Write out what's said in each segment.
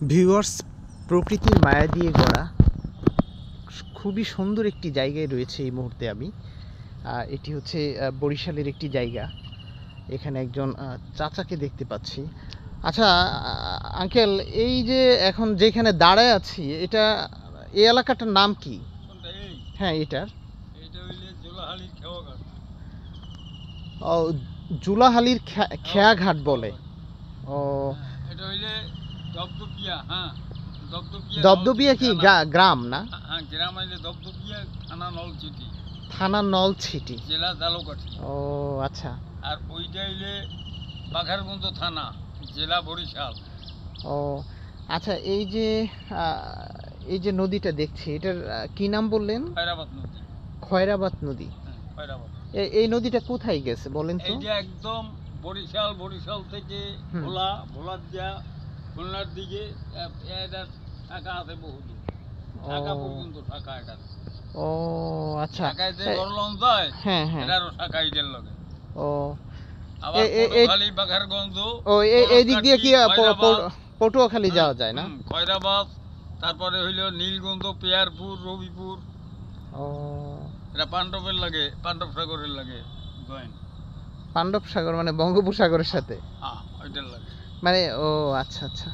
Viewers, প্রকৃতির মায়া দিয়ে গড়া খুবই সুন্দর একটি জায়গায় রয়েছে এই মুহূর্তে আমি। এটি হচ্ছে বরিশালের একটি জায়গা। এখানে একজন চাচাকে দেখতে পাচ্ছি। আচ্ছা আঙ্কেল, এই যে এখন যেখানে দাঁড়ায় আছি, এটা এই এলাকাটার নাম কি? হ্যাঁ, এটার ও, জুলাহালির খেয়াঘাট বলে। ও, এটা হইলে দপদপিয়া। হ্যাঁ, দপদপিয়া কি গ্রাম না? হ্যাঁ, গ্রাম হইলে দপদপিয়া, থানা নলছিটি, থানা নলছিটি, জেলা ঝালকাঠি। ও আচ্ছা। আর ওইটা হইলে বাঘারগঞ্জ থানা, জেলা বরিশাল। ও আচ্ছা, এই যে নদীটা দেখছি, এটার কি নাম বললেন? খয়রাবাদ নদী। খয়রাবাদ নদী। হ্যাঁ, খয়রাবাদ। এই নদীটা কোথায় গেছে বলেন তো? এই যে একদম বরিশাল থেকে ভোলার যা খুলনার দিকে এটা ঢাকা আছে বহুদূর, ঢাকা পর্যন্ত ঢাকা। এটা ও আচ্ছা, ঢাকায় যে গরলন যায়, হ্যাঁ হ্যাঁ, এটারও ঢাকা এটার লগে। ও আবার পটুয়াখালী, বাঘারগঞ্জ, এই দিক দিয়ে কি পটুয়াখালী যাওয়া যায় না? খয়রাবাদ, তারপরে হইল নীলগঞ্জ, পেয়ারপুর, রবিপুর। ও, এটা পাণ্ডবের লাগে, পাণ্ডব সাগরের লাগে জয়েন। পাণ্ডব সাগর মানে বঙ্গোপসাগরের সাথে? হ্যাঁ, ওইটার লাগে। মানে ও আচ্ছা আচ্ছা।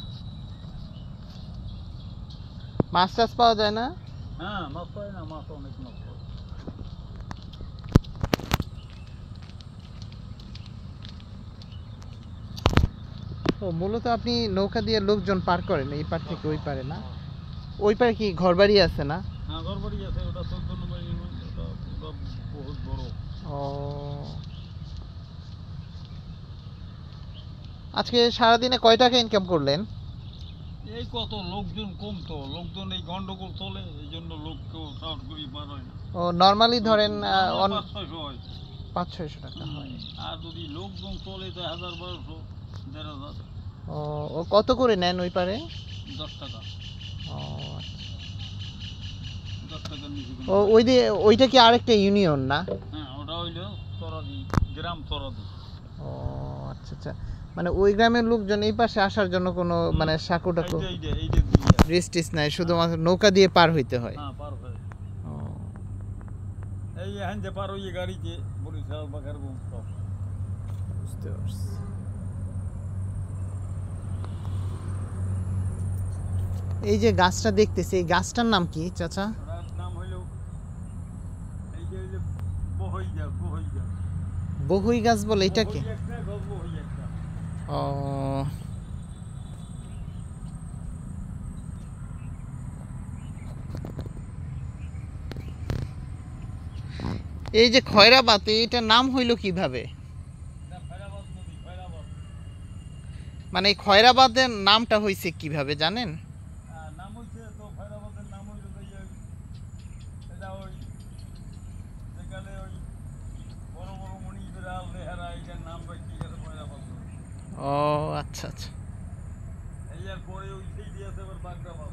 মাছ টাছ পাওয়া যায় না? হ্যাঁ, মাছ পায় না, মাছ অনেক মাছ পায়। ও, মূলত আপনি নৌকা দিয়ে লোকজন পার করেন এই পার থেকে ওই পারে না? ওই পারে কি ঘরবাড়ি আছে না? হ্যাঁ, ঘরবাড়ি আছে, ওটা 14 নম্বর ইউনিয়ন, ওটা বহুত বড়। ও, আজকে সারাদিনে কয় টাকা ইনকাম করলেন? এই কত লোকজন কম, তো লোকজন এই গন্ডগোল চলে, এই জন্য লোক কেউ সাহস করি বার হয় না। ও, নরমালি ধরেন 500-600 হয়, 500-600 টাকা হয়। আর যদি লোকজন চলে তো 1000-1200, 1500। ও, ও কত করে নেন ওই পারে? 10 টাকা। ও আচ্ছা। 10 টাকার নিচে। ও, ওইটা কি আরেকটা ইউনিয়ন না? হ্যাঁ, ওটা হইলো তরাদি গ্রাম, তরাদি। ও আচ্ছা আচ্ছা, মানে ওই গ্রামের লোকজন এই পাশে আসার জন্য কোনো মানে সাঁকো টাকো ব্রিজ টিজ নাই, শুধুমাত্র নৌকা দিয়ে পার হইতে হয়? হ্যাঁ, পার হয়। ও, এই এখান যে পার হইয়ে গাড়িতে বরিশাল, বাঘারগঞ্জ সব। বুঝতে পারছি। এই যে গাছটা দেখতেছি, এই গাছটার নাম কি চাচা? ওটার নাম হইলো, এই যে হইলো বহই গাছ, বহই গাছ। বহুই গাছ বলে এটাকে? বহই একটা, বহই একটা। ও, এই যে খয়রাবাদ, এটার নাম হইলো কিভাবে? এটা খয়রাবাদ নদী, খয়রাবাদ। মানে এই খয়রাবাদের নামটা হইছে কিভাবে জানেন? নাম হইছে তো, খয়রাবাদের নাম হইলো যে এটা ওই যেখানে ওই বড় বড় মণি বিড়াল লেহারা, এটার নাম রাখি গেছে খয়রাবাদ নদী। ও আচ্ছা আচ্ছা। এই আর পরে ওই সেই দিয়েছে আবার বাগড়াবাদ।